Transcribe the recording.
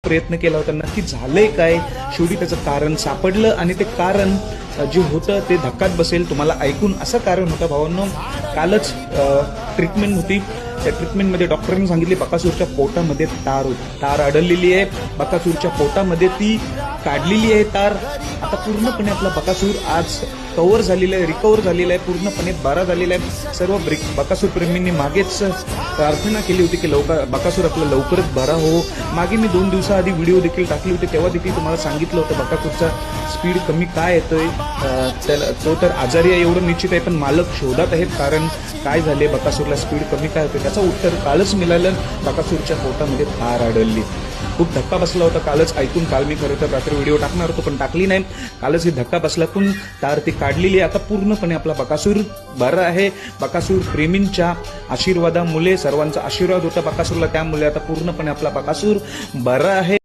प्रयत्न केला होता, नक्की झालंय काय, शेवटी त्याचं कारण सापडलं आणि ते कारण जे होतं ते धक्कात बसेल तुम्हाला ऐकून. असं कारण होतं भावांनो, कालच ट्रीटमेंट होती. त्या ट्रीटमेंटमध्ये डॉक्टरांनी सांगितले बकासूरच्या पोटामध्ये तार आढळलेली आहे. बकासूरच्या पोटामध्ये ती काढलेली आहे तार. आता पूर्णपणे आपला बकासूर आज कव्हर झालेला आहे, रिकव्हर झालेला आहे, पूर्णपणे बरा झालेला आहे. सर्व बकासूर प्रेमींनी मागेच प्रार्थना केली होती की बकासूर आपला लवकरच बरा हो. मागे मी 2 दिवसाआधी व्हिडिओ देखील टाकली होती, तेव्हा देखील तुम्हाला सांगितलं होतं बकासूरचा स्पीड कमी काय येतोय. त्याला तो तर आजारी आहे एवढं निश्चित आहे, पण मालक शोधात आहेत कारण काय झाले, बकासूरला स्पीड कमी काय होते. त्याचं उत्तर कालच मिळालं, बकासूरच्या पोटामध्ये तार आढळली. खूप धक्का बसला होता कालच ऐकून. काल मी खरं तर रात्री व्हिडिओ टाकणार होतो पण टाकली नाही. कालच ही धक्का बसला, पण तार ती काढलेली आहे. आता पूर्णपणे आपला बकासूर बरा आहे. बकासूर प्रेमींच्या आशीर्वादामुळे, सर्वांचा आशीर्वाद होता बकासूरला, त्यामुळे आता पूर्णपणे आपला बकासूर बरा आहे.